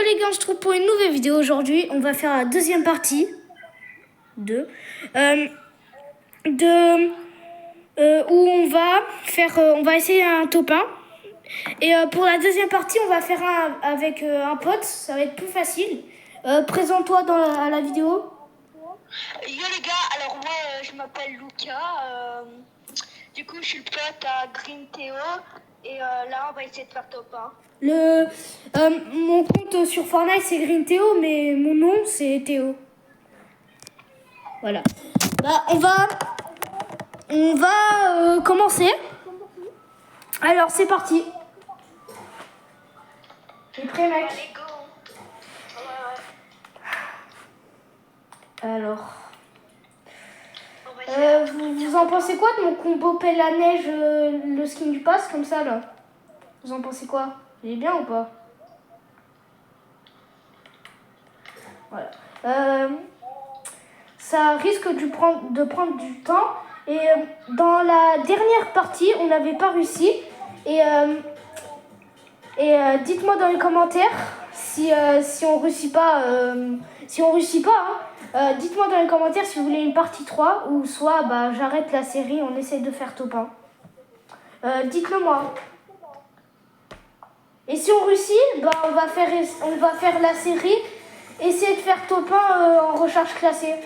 les gars, on se retrouve pour une nouvelle vidéo aujourd'hui. On va faire la deuxième partie où on va essayer un top 1. Et pour la deuxième partie, on va faire avec un pote, ça va être plus facile. Présente-toi à la vidéo. Yo les gars, alors moi je m'appelle Lucas, du coup je suis le pote à Green Théo et là on va essayer de faire top 1. Mon compte sur Fortnite c'est Green Théo, mais mon nom c'est Théo. Voilà. Bah, on va commencer. Alors c'est parti. T'es prêt mec? Allez go. Ouais. Alors. On va essayer Vous en pensez quoi de mon combo pelle à neige, le skin du pass comme ça là? Vous en pensez quoi? Il est bien ou pas? Voilà. Ça risque de prendre du temps. Et dans la dernière partie, on n'avait pas réussi. Et dites-moi dans les commentaires si on réussit pas. Dites-moi dans les commentaires si vous voulez une partie 3 ou soit j'arrête la série, on essaie de faire top 1. Dites-le moi. Et si on réussit, on va faire la série, essayer de faire top 1 en recherche classée.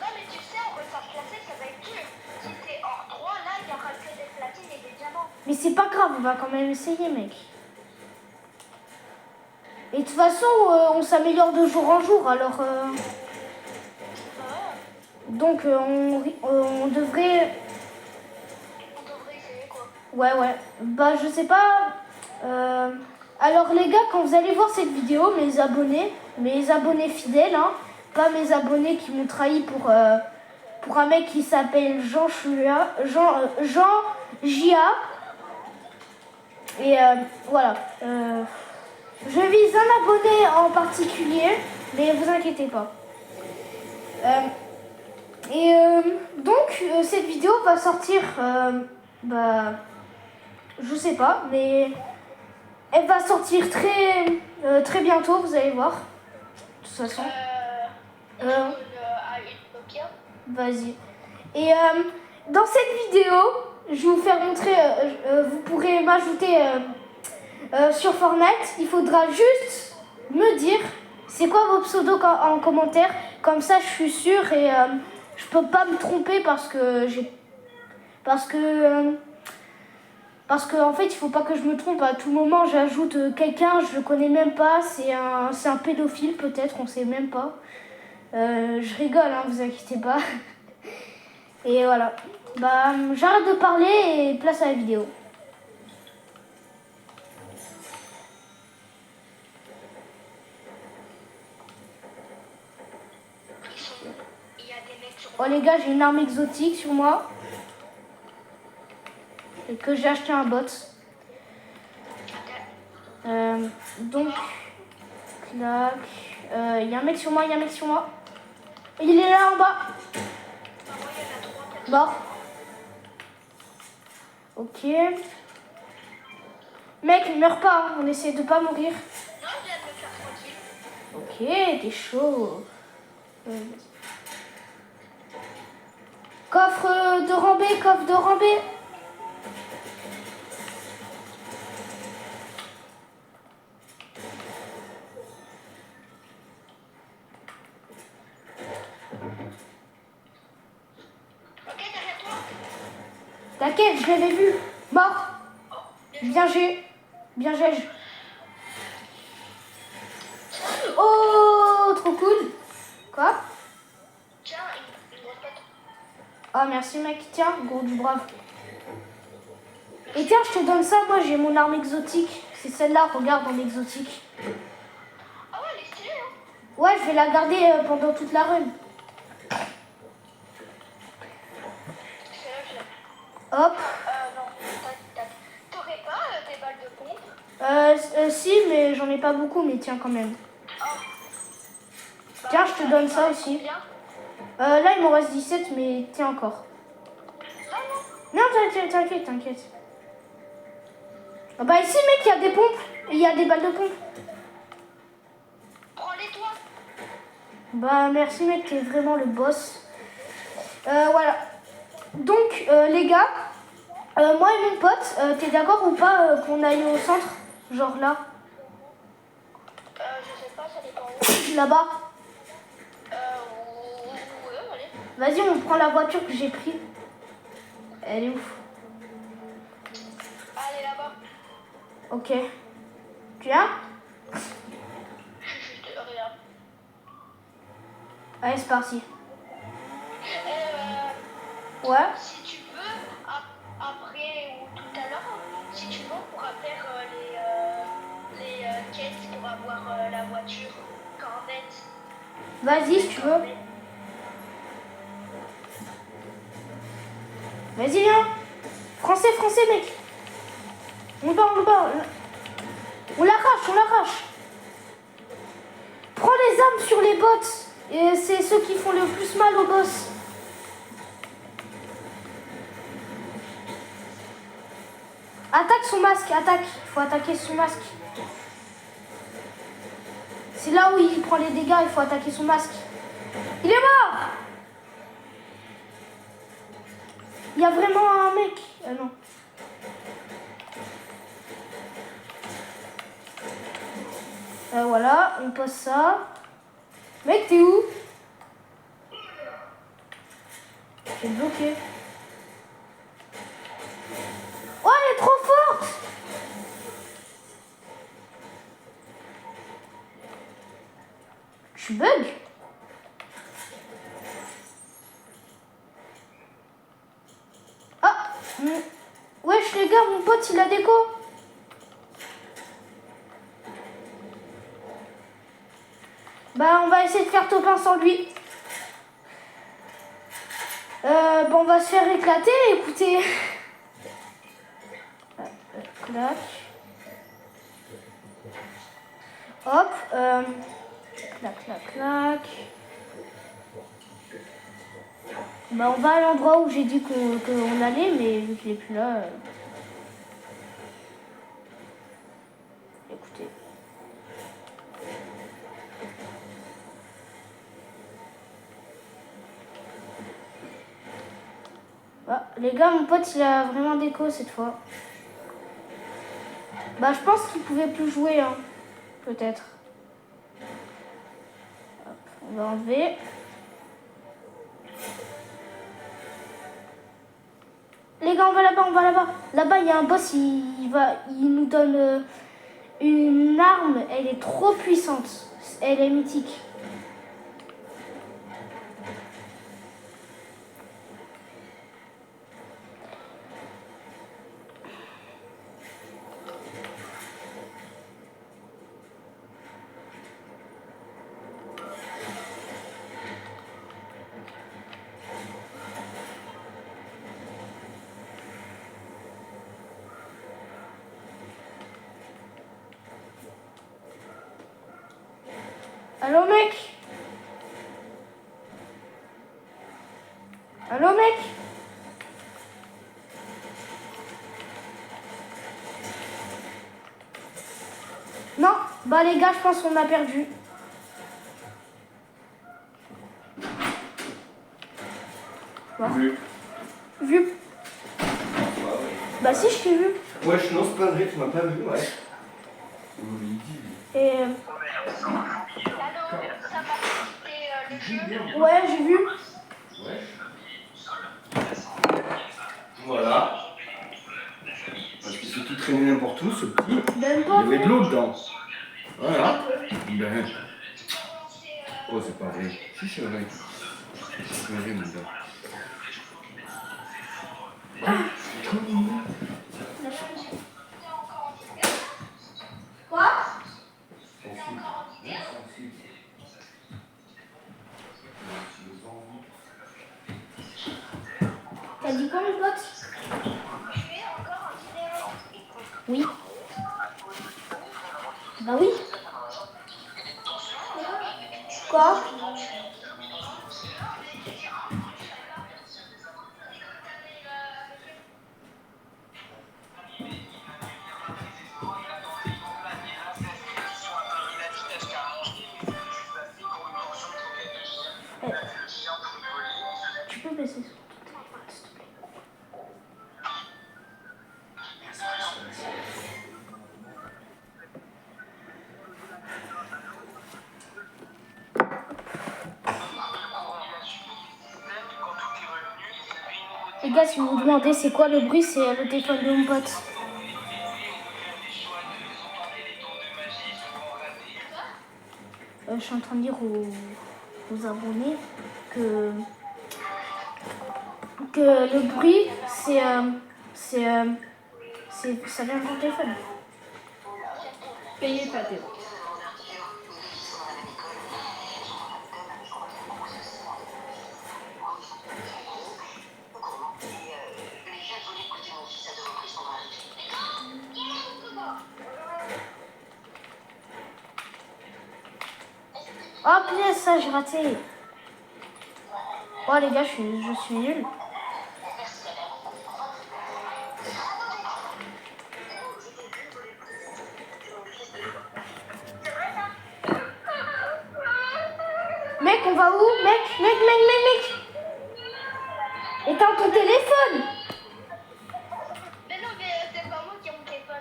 Non mais tu sais, en recherche classée ça va être dur. Si t'es hors 3, là il y aura que des platines et des diamants. Mais c'est pas grave, on va quand même essayer mec. Et de toute façon, on s'améliore de jour en jour, alors... Donc, on devrait... On devrait essayer quoi. Ouais. Je sais pas... Alors, les gars, quand vous allez voir cette vidéo, mes abonnés fidèles, hein, pas mes abonnés qui m'ont trahi pour un mec qui s'appelle Jean J.A. Et voilà. Je vise un abonné en particulier, mais vous inquiétez pas. Donc, cette vidéo va sortir, je sais pas, mais elle va sortir très bientôt, vous allez voir. De toute façon. Vas-y. Et dans cette vidéo, je vais vous faire montrer, vous pourrez m'ajouter sur Fortnite. Il faudra juste me dire c'est quoi vos pseudos en commentaire. Comme ça, je suis sûre et je peux pas me tromper parce que en fait, il faut pas que je me trompe. À tout moment, j'ajoute quelqu'un, je le connais même pas. C'est un pédophile peut-être, on sait même pas. Je rigole, hein, vous inquiétez pas. Et voilà. J'arrête de parler et place à la vidéo. Oh les gars, j'ai une arme exotique sur moi. Et que j'ai acheté un bot. Donc, clac. Il y a un mec sur moi, Il est là en bas. Mort. Ok. Mec, meurs pas, hein. On essaie de pas mourir. Non, je viens de me faire tranquille. Ok, t'es chaud. Coffre de rambé. Ok, derrière toi. T'inquiète, je l'avais vu. Mort. Bien G. Oh, trop cool. Quoi? Tiens, il me reste pas trop. Ah, merci mec. Tiens, gros du brave. Et tiens, je te donne ça. Moi, j'ai mon arme exotique. C'est celle-là, regarde en exotique. Ah ouais, elle est stylée, hein. Ouais, je vais la garder pendant toute la run. Hop. Non, t'aurais pas des balles de pompe? Si, mais j'en ai pas beaucoup, mais tiens quand même. Tiens, je te donne ça aussi. Là, il m'en reste 17, mais tiens encore. Non, t'inquiète. Ah bah ici mec, il y a des pompes. Il y a des balles de pompe. Prends-les toi. Bah merci mec, t'es vraiment le boss. Voilà. Donc les gars, moi et mon pote, t'es d'accord ou pas qu'on aille au centre? Genre là. Je sais pas, ça dépend où. Là-bas. Ouais, allez. Vas-y, on prend la voiture que j'ai prise. Elle est ouf. Allez là-bas. Ok. Tu viens? Je te regarde. Allez, c'est parti. Euh, Ouais. Si tu veux, après ou tout à l'heure, si tu veux, on pourra faire les quêtes pour avoir la voiture Corvette. Vas-y, si tu veux. Vas-y, viens. Français, français, mec. On va, on va. On l'arrache, on l'arrache. Prends les armes sur les bots. Et c'est ceux qui font le plus mal au boss. Attaque son masque, attaque. Il faut attaquer son masque. C'est là où il prend les dégâts, il faut attaquer son masque. Il est mort! Il y a vraiment un mec. Ah non. Voilà, on passe ça. Mec, t'es où? J'ai bloqué. Oh, elle est trop forte! Tu bugs? Ah! Wesh les gars, mon pote il a déco. Bah on va essayer de faire top 1 sans lui. Bon, on va se faire éclater, écoutez. Clac. Hop. Clac, clac, clac. Bah on va à l'endroit où j'ai dit qu'on allait, mais vu qu'il est plus là. Écoutez. Ah, les gars, mon pote il a vraiment déco cette fois. Bah je pense qu'il pouvait plus jouer, hein. Peut-être. On va enlever. Les gars, on va là-bas, on va là-bas. Là-bas, il y a un boss, il nous donne une arme. Elle est trop puissante. Elle est mythique. Allô, mec? Allô, mec? Non, bah les gars, je pense qu'on a perdu. Bah. Vu. Bah si, je t'ai vu. Ouais, non, c'est pas vrai, tu m'as pas vu, ouais. Et... Allô, ça va quitter le jeu. Ouais, j'ai vu. Ouais. Voilà. Parce qu'il s'est tout traîné n'importe où, ce petit. Même Il pas. y avait de l'eau dedans. Voilà. Ben. Oh, c'est pas vrai. Si, c'est vrai. C'est vrai, mon gars. Quoi? T'as dit quoi, mon pote? Tu es encore en vidéo. Oui. Bah oui. Quoi? gars, si vous vous demandez c'est quoi le bruit, c'est le téléphone de mon pote. Je suis en train de dire aux abonnés que le bruit, ça vient de mon téléphone. Payez pas tes. Oh punaise, ça j'ai raté. Oh les gars, je suis nul. Mec, on va où? Mec. Éteins ton téléphone. Mais non, mais c'est pas moi qui ai mon téléphone.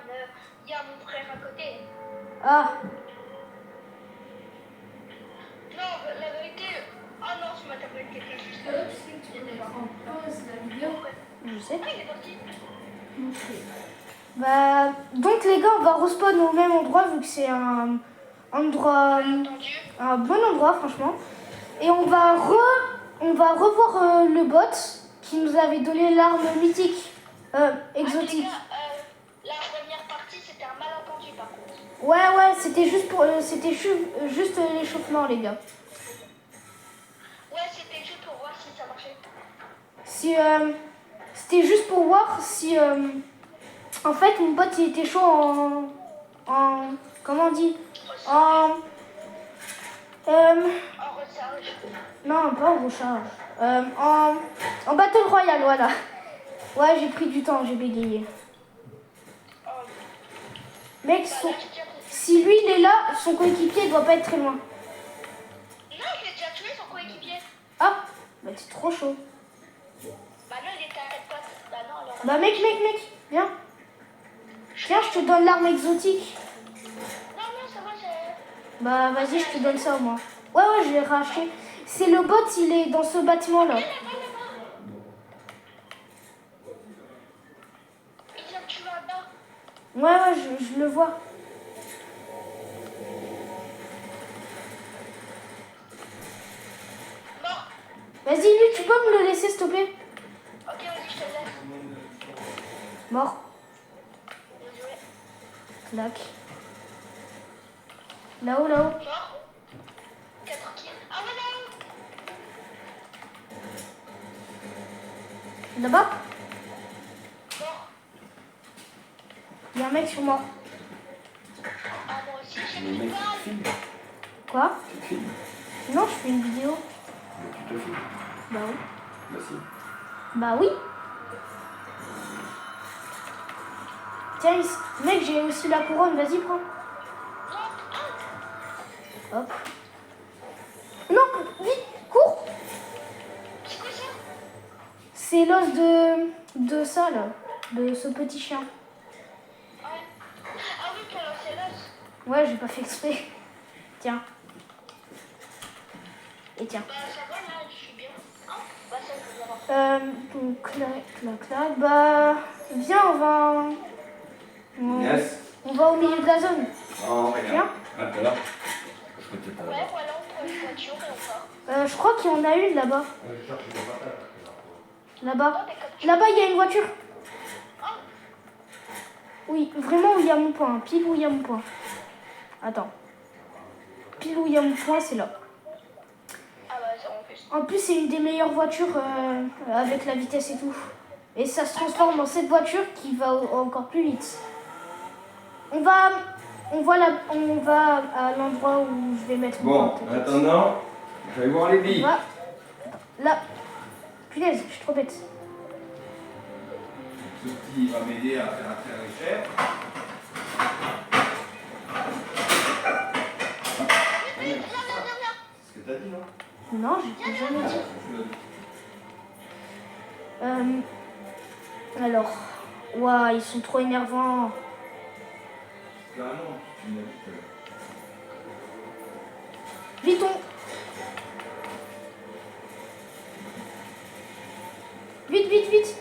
Il y a mon frère à côté. Ah, Non, la vérité. Ah non, c'est ma tablette qui était juste. je sais. Ah, il est parti. Bah, donc les gars, on va respawn au même endroit vu que c'est un endroit, Entendu. un bon endroit franchement. Et on va revoir le bot qui nous avait donné l'arme mythique, exotique. La première partie, c'était un malentendu par contre. Ouais, c'était juste l'échauffement les gars. Ouais, c'était juste pour voir si ça marchait. C'était juste pour voir si en fait mon pote il était chaud en comment on dit en En recharge. non pas en recharge en battle royale voilà. Ouais, j'ai pris du temps, j'ai bégayé. Oh. Mec, Bah, là, j'ai déjà... si lui il est là, son coéquipier doit pas être très loin. Non, j'ai déjà tué son coéquipier. Ah, bah t'es trop chaud. Bah non, il était à 4 pattes. Bah non, alors... Bah mec, viens. Tiens, je te donne l'arme exotique. Non, ça va, j'ai... Bah vas-y, je te donne ça au moins. Ouais, je vais racheter. C'est le bot, il est dans ce bâtiment-là. Il vient de tuer un gars. Ouais, je le vois. Mort. Vas-y, lui, tu peux me le laisser, s'il te plaît? Ok, vas-y, je te laisse. Mort. Bien joué. Clac. Là-haut. Mort. 4 kills. Ah, voilà. Là-bas, Mort. il y a un mec sur moi. Ah, moi aussi, j'ai Le plus de mec, balles. tu filmes. Quoi? Tu te filmes. Non, je fais une vidéo. Mais tu te filmes. Bah oui. Bah si. Bah oui. Tiens, mec, j'ai aussi la couronne. Vas-y, prends. Hop. Non, vite, cours. C'est quoi ça? C'est l'os de ça, là. De ce petit chien. Ah oui, pour lancer l'os. Ouais, j'ai pas fait exprès. Tiens. Et tiens. Bah ça va là, je suis bien. Ah, bah ça je vais l'avoir. Donc, clac. Bah, viens, Yes. on va au milieu de la zone. Oh, Viens. regarde. Ah, t'es là. Parce que t'es pas là. Ouais, voilà, on prend une voiture et on part. Je crois qu'il y en a une là-bas. Là-bas. Là-bas, il y a une voiture. Oui, vraiment où il y a mon point. Pile où il y a mon point. Attends. Pile où il y a mon point, c'est là. Ah bah ça en plus. En plus, c'est une des meilleures voitures avec la vitesse et tout. Et ça se transforme en cette voiture qui va encore plus vite. On va à l'endroit où je vais mettre mon Bon, point, en peut-être. attendant, je vais voir les billes. On va- Là. Punaise, je suis trop bête. Ce petit va m'aider à faire atterrir cher. Viens. C'est ce que t'as dit, non? Non, j'ai jamais dit. Alors, waouh, ils sont trop énervants. Carrément, tu m'as dit que... Vite, Vite.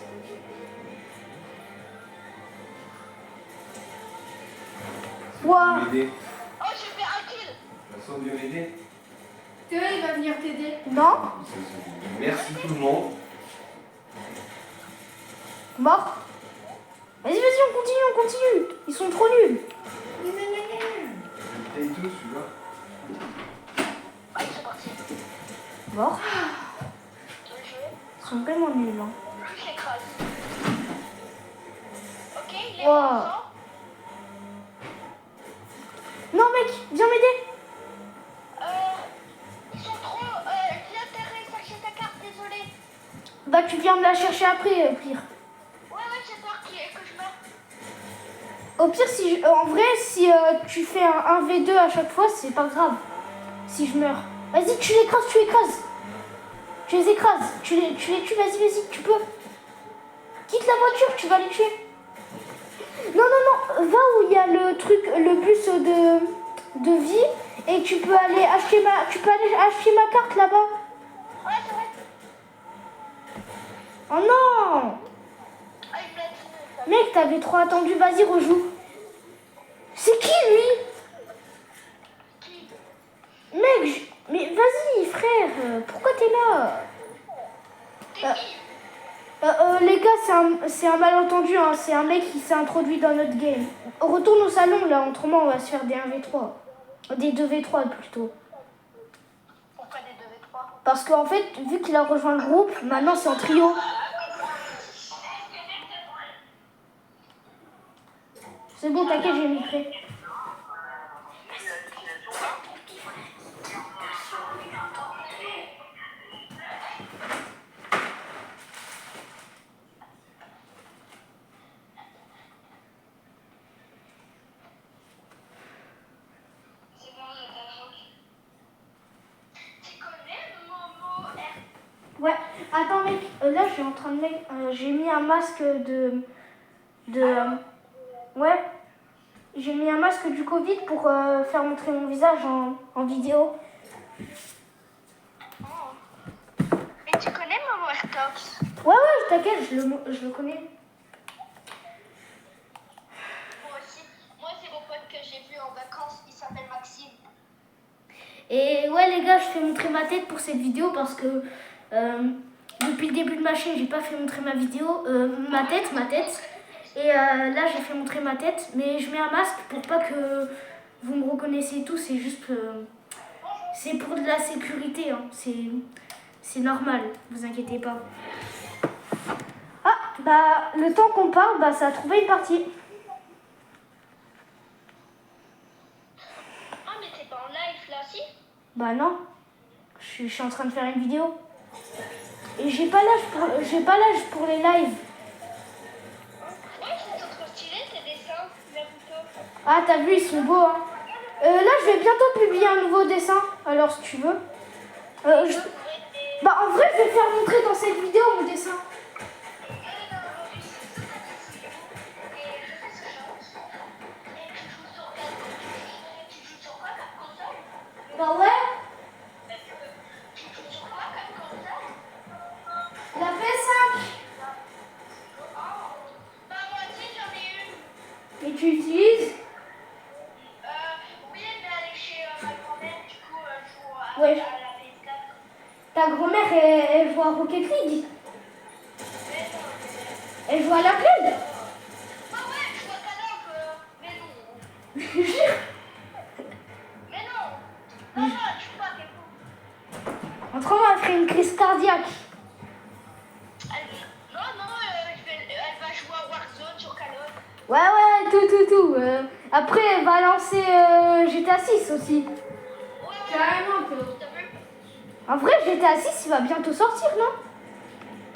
Ouah. M'aider. Oh, j'ai fait un kill. Personne vient m'aider. Théo, il va venir t'aider. Non. Merci tout le monde. Mort. Vas-y, on continue. Ils sont trop nuls. Je le taille tout celui-là. Allez, c'est parti. Mort. Bien joué. Ils sont vraiment nuls. Hein. Je l'écrase. Ok, il est Wow. mort. Non, mec, viens m'aider. Ils sont trop. Viens t'arrêter, chercher ta carte, désolé. Bah, tu viens me la chercher après, pire. Ouais, c'est toi que je meurs. Au pire, si en vrai, si tu fais un 1v2 à chaque fois, c'est pas grave. Si je meurs. Vas-y, tu les écrases. Tu les écrases. Tu les tues, vas-y, tu peux. Quitte la voiture, tu vas les tuer. Non, va où il y a le truc, le bus de vie et tu peux aller acheter ma carte là-bas. Ouais, c'est vrai. Oh non! Ah, il me l'a dit. Mec, t'avais trop attendu, vas-y, rejoue. C'est qui lui? Qui? Mec, mais vas-y, frère, pourquoi t'es là? T'es qui? Les gars, c'est un malentendu, hein. C'est un mec qui s'est introduit dans notre game. On retourne au salon, là, autrement on va se faire des 1v3. Des 2v3 plutôt. Pourquoi des 2v3? Parce qu'en fait, vu qu'il a rejoint le groupe, maintenant c'est en trio. C'est bon, t'inquiète, j'ai mis prêt. Ouais, attends mec, là je suis en train de mettre, j'ai mis un masque ouais, j'ai mis un masque du Covid pour faire montrer mon visage en vidéo. Et tu connais Momo Airtox? Ouais, t'inquiète, je le connais. Moi aussi. Moi, c'est mon pote que j'ai vu en vacances. Il s'appelle Maxime. Et ouais les gars, je fais montrer ma tête pour cette vidéo parce que depuis le début de ma chaîne, j'ai pas fait montrer ma vidéo, ma tête. Et là, j'ai fait montrer ma tête, mais je mets un masque pour pas que vous me reconnaissiez et tout. C'est juste, c'est pour de la sécurité, hein. C'est normal, vous inquiétez pas. Ah, bah le temps qu'on parle, bah ça a trouvé une partie. Ah, mais c'est pas en live là, si? Bah non, je suis en train de faire une vidéo. Et j'ai pas l'âge pour les lives. Ouais, c'est trop stylé tes dessins, Naruto. Ah, t'as vu, ils sont beaux, hein. Là, je vais bientôt publier un nouveau dessin, alors si tu veux. Bah, en vrai, je vais faire montrer dans cette vidéo mon dessin. Bah ouais. La PS5. Bah, moi aussi j'en ai une. Et tu utilises? Oui, mais elle est chez ma grand-mère, du coup, je joue à Ouais. la PS4. Ta grand-mère, elle joue à Rocket League. Elle joue à la play. Ah ouais, je vois Call of, mais non. Jure. Mais non. Non, je joue pas, t'es fou. Autrement, elle ferait une crise cardiaque. Non, elle va jouer à Warzone sur Call of. Ouais, tout. Après, elle va lancer GTA 6 aussi. Ouais, Carrément, Théo. t'as vu? En vrai, GTA 6, il va bientôt sortir, non?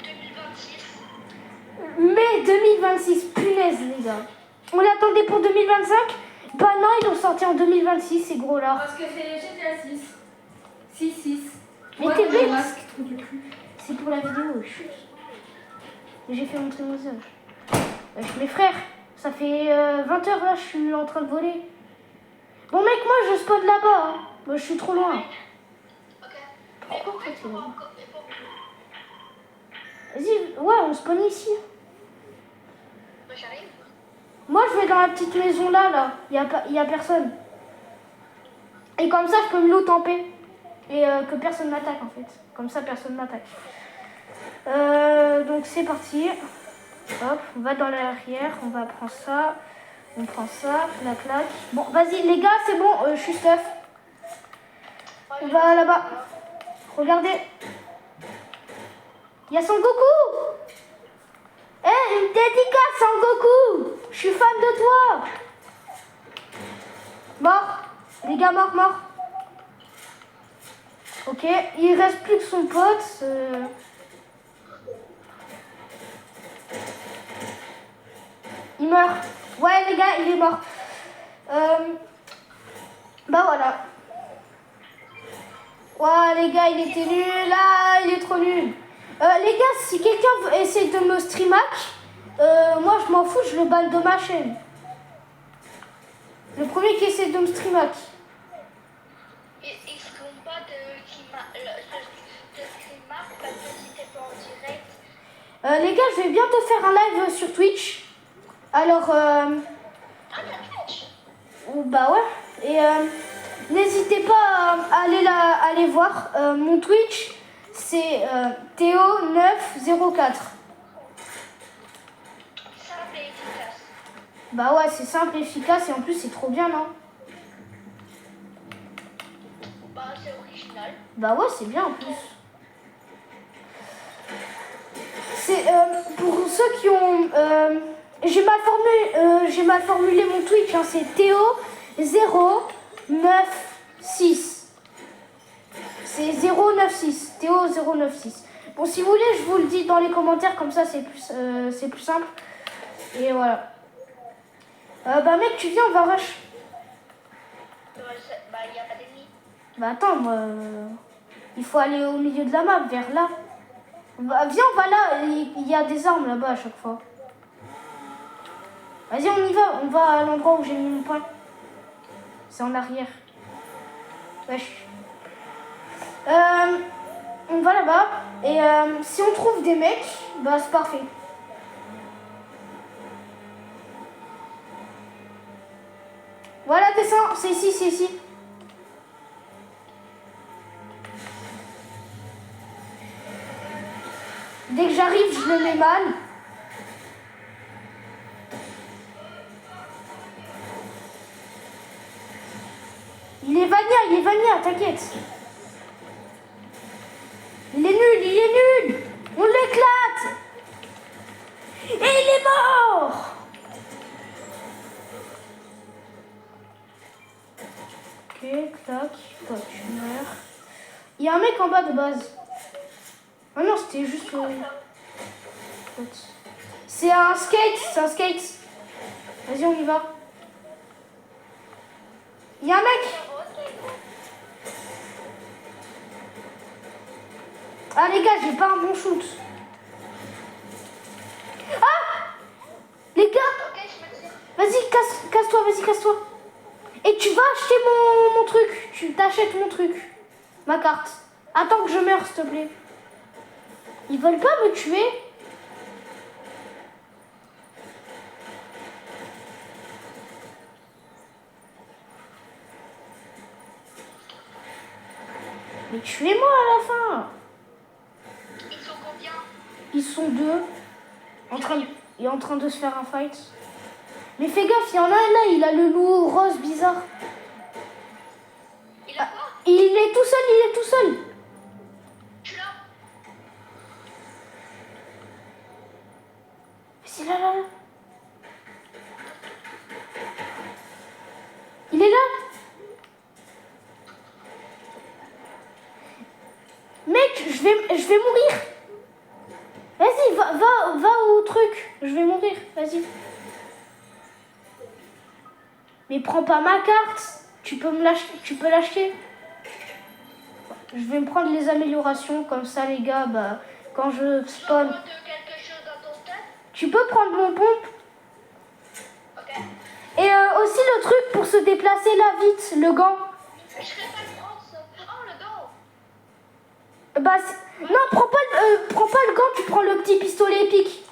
2026. Mai 2026, punaise, les gars. On l'attendait pour 2025. Bah non, ils l'ont sorti en 2026, ces gros là. Parce que c'est GTA 6. 6. Mais Ouais, t'es le bête. masque, trou du cul. C'est pour la vidéo, chut. J'ai fait montrer mon visage. Mes frères, ça fait 20 heures là, je suis en train de voler. Bon mec, moi je spawn là-bas. Hein. Moi, je suis trop loin. Ok. Pourquoi En fait, t'es là? faut- Vas-y, ouais, on spawn ici. Moi, j'arrive. Moi, je vais dans la petite maison là. Il y a personne. Et comme ça, je peux me loot en paix. Et que personne m'attaque en fait. Comme ça, personne m'attaque. Donc c'est parti. Hop, on va dans l'arrière. On va prendre ça. On prend ça. La claque. Bon, vas-y les gars, c'est bon. Je suis stuff. On va là-bas. Regardez. Il y a Son Goku. Eh, une dédicace Son Goku. Je suis fan de toi. Mort. Les gars, mort. Ok, il reste plus que son pote. Il meurt. Ouais, les gars, il est mort. Bah voilà. Ouais, les gars, il était nul. Là, il est trop nul. Les gars, si quelqu'un essaie de me streamac, moi, je m'en fous, je le banne de ma chaîne. Le premier qui essaie de me streamac. Ils seront pas de streamer parce que si t'es pas en direct. Les gars, je vais bientôt faire un live sur Twitch. Alors, Ah, t'as Twitch? bah ouais. Et n'hésitez pas à aller voir. Mon Twitch, c'est Théo904. Simple et efficace. Bah ouais, c'est simple, efficace et en plus, c'est trop bien, non? Bah, c'est original. Bah ouais, c'est bien en plus. C'est pour ceux qui ont... j'ai mal formulé mon Twitch, hein, c'est Théo096. C'est 096. Théo096. Bon, si vous voulez, je vous le dis dans les commentaires, comme ça c'est plus simple. Et voilà. Bah mec, tu viens, on va rush. Bah, y a pas d'ennemis. Bah attends, moi, il faut aller au milieu de la map, vers là. Viens, on va là, il y a des armes là-bas à chaque fois. Vas-y, on y va, on va à l'endroit où j'ai mis mon point. C'est en arrière. Wesh. On va là-bas, et si on trouve des mecs, bah c'est parfait. Voilà, descends, c'est ici, c'est ici. Dès que j'arrive, je le mets mal. Il est Vania, t'inquiète. Il est nul. On l'éclate. Et il est mort. Ok, clac, toi tu meurs. Il y a un mec en bas de base. Ah non, c'était juste... C'est un skate. Vas-y, on y va. Il y a un mec. Ah les gars, j'ai pas un bon shoot. Ah les gars, vas-y, casse-toi. Et tu vas acheter mon truc. Tu t'achètes mon truc. Ma carte. Attends que je meure, s'il te plaît. Ils veulent pas me tuer? Mais tuez-moi à la fin. Ils sont combien? Ils sont deux. En train de se faire un fight. Mais fais gaffe, il y en a un là, il a le loup rose bizarre. Il a quoi? Il est tout seul. Je suis là. C'est là. Il est là. Mec, je vais mourir. Vas-y, va au truc. Je vais mourir, vas-y. Mais prends pas ma carte. Tu peux l'acheter. Je vais me prendre les améliorations, comme ça les gars, bah, quand je spawn. De quelque chose dans ton stade? Tu peux prendre mon pompe. Ok. Et aussi le truc pour se déplacer là vite, le gant. Je serais pas le prendre ça. Oh, le gant. Bah, non, prends pas le gant, tu prends le petit pistolet épique.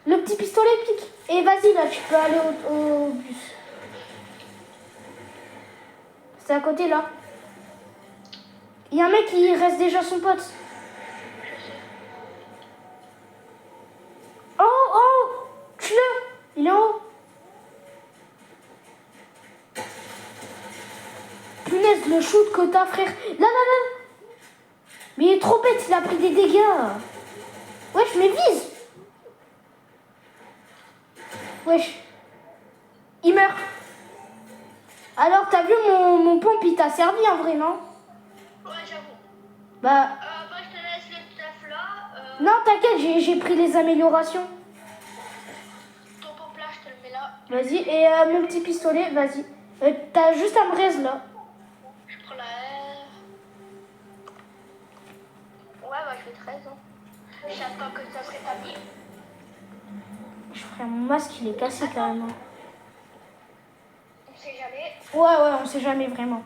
Le petit pistolet épique. Et vas-y, là, tu peux aller au bus. C'est à côté, là. Il y a un mec qui reste déjà son pote. Oh, oh, tue-le. Il est en haut. Punaise, le shoot que t'as, frère. Là, là, là. Mais il est trop bête, il a pris des dégâts. Wesh, mais vise. Wesh. Il meurt. Alors, t'as vu mon pompe, il t'a servi en vrai, non? Ouais, j'avoue. Bah, Bah, je te laisse le taf là. non, t'inquiète, j'ai pris les améliorations. Ton pompe là, je te le mets là. Vas-y, et mon petit pistolet, vas-y. T'as juste un braise, là. Je prends la R. Ouais, bah, je fais 13 ans. J'attends que ça se rétablit. Frère, mon masque, il est cassé carrément. On sait jamais. Ouais, on sait jamais vraiment.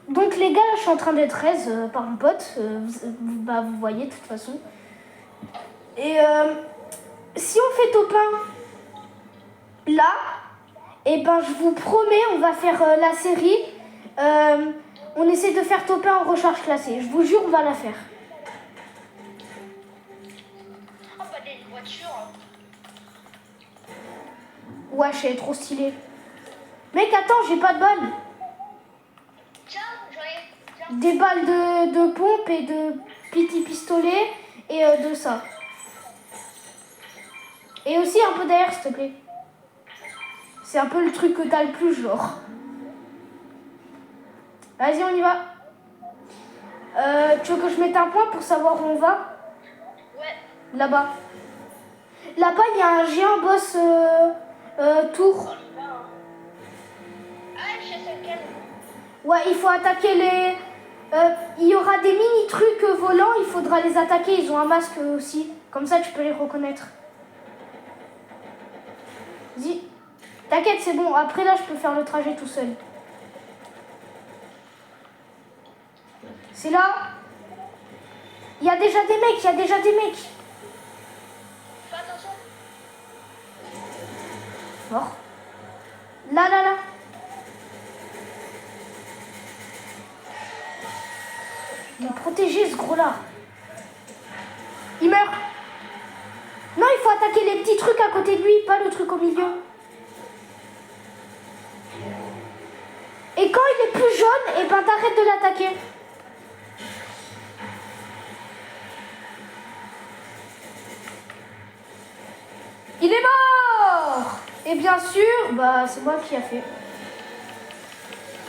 Donc les gars, là, je suis en train d'être 13 par mon pote. Bah, vous voyez de toute façon. Et si on fait top 1 là, et ben je vous promets, on va faire la série. On essaie de faire top 1 en recharge classée. Je vous jure, on va la faire. Oh, bah, des voitures. Ouais, elle est trop stylée. Mec, attends, j'ai pas de balles. Tiens, j'en ai. Tiens. Des balles de pompe et de petit pistolet et de ça. Et aussi un peu d'air, s'il te plaît. C'est un peu le truc que t'as le plus, genre. Vas-y, on y va. Tu veux que je mette un point pour savoir où on va? Ouais. Là-bas. Là-bas, il y a un géant boss tour. Ah, je sais lequel. Ouais, il faut attaquer les... il y aura des mini-trucs volants, il faudra les attaquer. Ils ont un masque aussi. Comme ça, tu peux les reconnaître. Vas-y. T'inquiète, c'est bon. Après, là, je peux faire le trajet tout seul. C'est là. Il y a déjà des mecs, Fais attention. Mort. Là, là, là. Il est protégé, ce gros-là. Il meurt. Non, il faut attaquer les petits trucs à côté de lui, pas le truc au milieu. Et quand il est plus jaune, eh ben t'arrêtes de l'attaquer. Il est mort. Et bien sûr, bah c'est moi qui a fait.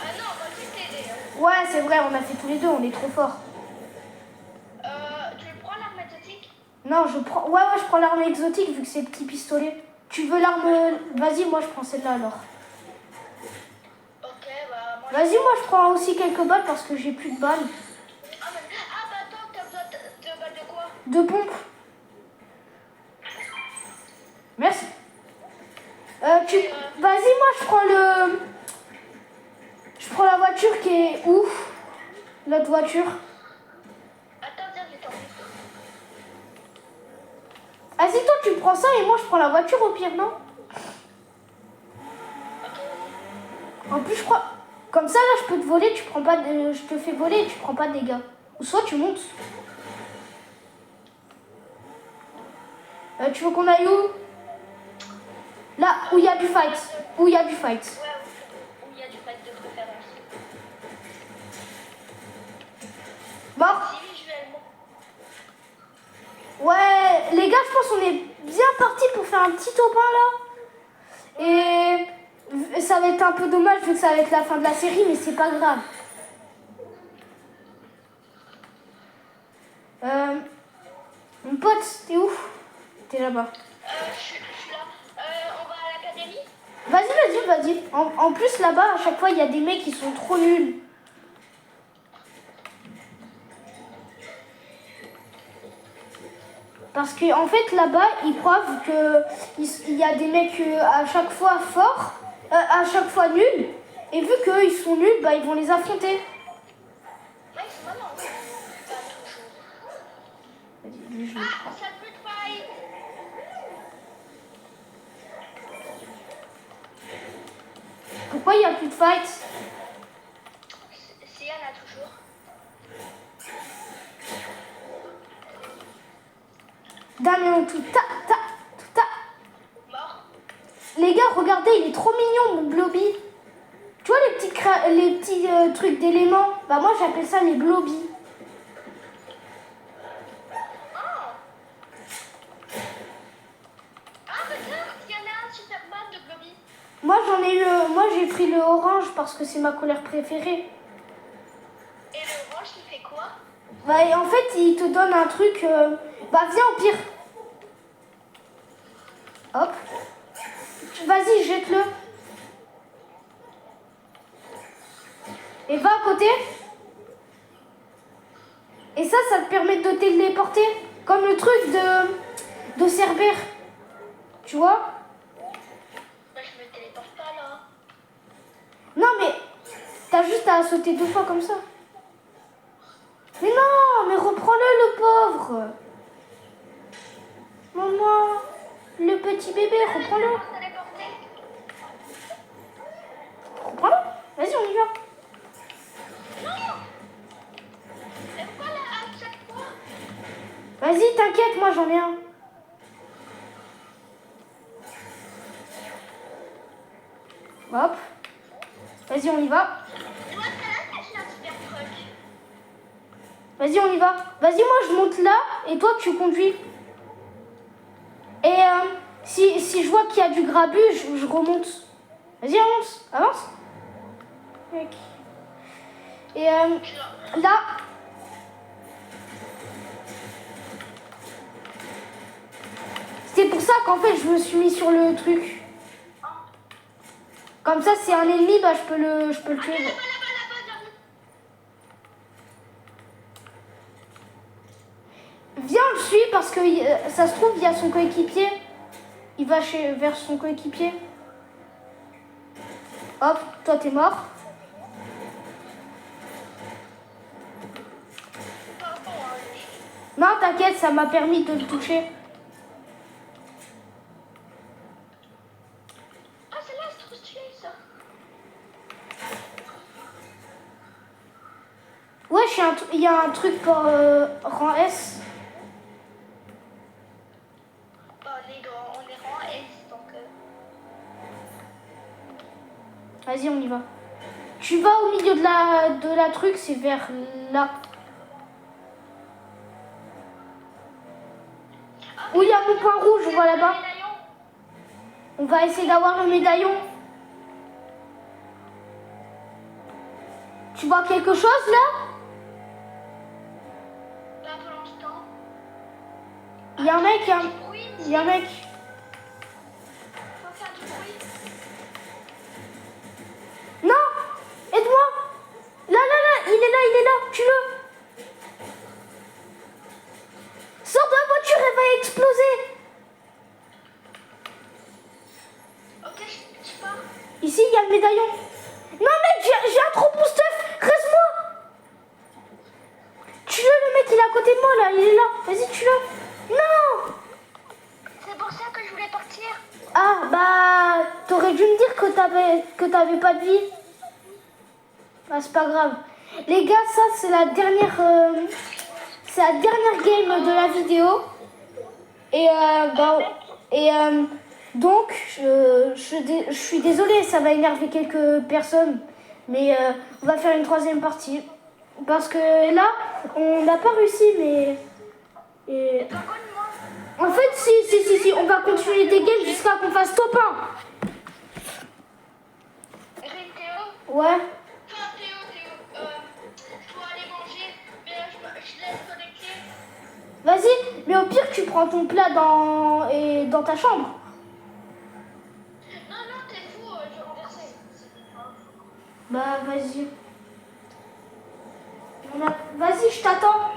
Ah non, moi je vais t'aider. Ouais, c'est vrai, on a fait tous les deux, on est trop forts. Tu prends l'arme exotique? Non, je prends. Ouais, je prends l'arme exotique vu que c'est petit pistolet. Tu veux l'arme. Vas-y, moi je prends celle-là alors. Ok, bah moi. Vas-y, moi je prends aussi quelques balles parce que j'ai plus de balles. Ah, bah attends, t'as besoin de balles de quoi? De pompe. Merci. Vas-y, moi je prends le. Je prends la voiture qui est où? L'autre voiture. Attends, viens, je vais t'emmener. Vas-y, toi tu prends ça et moi je prends la voiture au pire, non? En plus, je crois. Comme ça, là, je peux te voler, tu prends pas de... je te fais voler et tu prends pas de dégâts. Ou soit tu montes. Tu veux qu'on aille où? Là, où il y a du fight. Où il y a du fight. Ouais, où il y a du fight de préférence. Mort. Si, visuellement. Ouais, les gars, je pense qu'on est bien parti pour faire un petit top 1 là. Et ça va être un peu dommage vu que ça va être la fin de la série, mais c'est pas grave. Mon pote, t'es où? T'es là-bas. Je suis là. On va à l'académie? Vas-y. En plus, là-bas, à chaque fois, il y a des mecs qui sont trop nuls. Parce qu'en fait, là-bas, ils prouvent qu'il y a des mecs à chaque fois forts, à chaque fois nuls. Et vu qu'eux, ils sont nuls, bah, ils vont les affronter. Ouais, c'est maman, ouais. Pas trop chaud. Vas-y. Ah, ça peut te fight. Pourquoi il n'y a plus de fight? Si, il y en a toujours. Damien, tout ta. Mort. Les gars, regardez, il est trop mignon, mon Bloby. Tu vois les petits trucs d'éléments? Bah moi j'appelle ça les Bloby. Ah, regarde, il y en a un Superman de Globby. Moi j'ai pris le orange parce que c'est ma couleur préférée. Et le orange, il fait quoi? Bah et en fait il te donne un truc. Bah viens au pire. Hop. Vas-y, jette-le. Et va à côté. Et ça te permet de te téléporter. Comme le truc de Cerbère. Tu vois? Bah, je me téléporte pas là. Non mais t'as juste à sauter 2 fois comme ça. Mais non, mais reprends-le le pauvre. Maman, le petit bébé, reprends-le. Téléporté. Reprends-le. Vas-y, on y va. Non. Mais pourquoi là, à chaque fois? Vas-y, t'inquiète, moi j'en ai un. Hop. Vas-y, on y va. Toi, t'as la super truc. Vas-y, on y va. Vas-y, moi je monte là et toi tu conduis. Et si je vois qu'il y a du grabuge, je remonte. Vas-y, avance. Avance. Mec. Et là. C'est pour ça qu'en fait je me suis mis sur le truc. Comme ça, c'est un ennemi, bah je peux le tuer. Là-bas. Viens, on le suit parce que ça se trouve, il y a son coéquipier. Il va vers son coéquipier. Hop, toi t'es mort. Non, t'inquiète, ça m'a permis de le toucher. Ah, celle-là, c'est trop stylé, ça. Ouais, il y a un truc pour rang S. Bah, on est rang S, donc... Vas-y, on y va. Tu vas au milieu de la truc, c'est vers là. Où il y a mon point rouge, je vois là-bas. On va essayer d'avoir le médaillon. Tu vois quelque chose là? Là, pour l'instant... Il y a un mec, il y a un mec. Faut faire du bruit. Non! Aide-moi! Là, il est là, tue-le! Sors de la voiture, elle va exploser! Ok, je pars. Ici, il y a le médaillon. Non, mec, j'ai un trop bon stuff! Reste-moi! Tue-le, le mec, il est à côté de moi, là, il est là. Vas-y, tue-le. Non! C'est pour ça que je voulais partir. Ah, bah, t'aurais dû me dire que t'avais pas de vie. Ah, c'est pas grave. Les gars, ça, c'est la dernière game de la vidéo. Et, donc, je suis désolée, ça va énerver quelques personnes. Mais on va faire une 3e partie. Parce que là, on n'a pas réussi, mais... En fait, si, on va continuer des games jusqu'à qu'on fasse top 1. Théo. Ouais. Enfin, Théo, je dois aller manger, mais je laisse connecter. Vas-y, mais au pire, tu prends ton plat dans ta chambre. Non, t'es fou, je vais renverser. Bah, vas-y. Vas-y, je t'attends.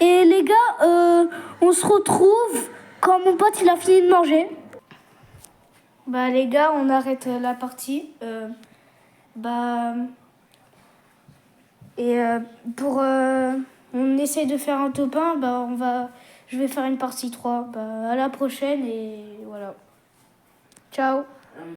Et les gars, on se retrouve quand mon pote il a fini de manger. Bah les gars, on arrête la partie. Pour on essaie de faire un top 1, je vais faire une partie 3. À la prochaine et voilà. Ciao.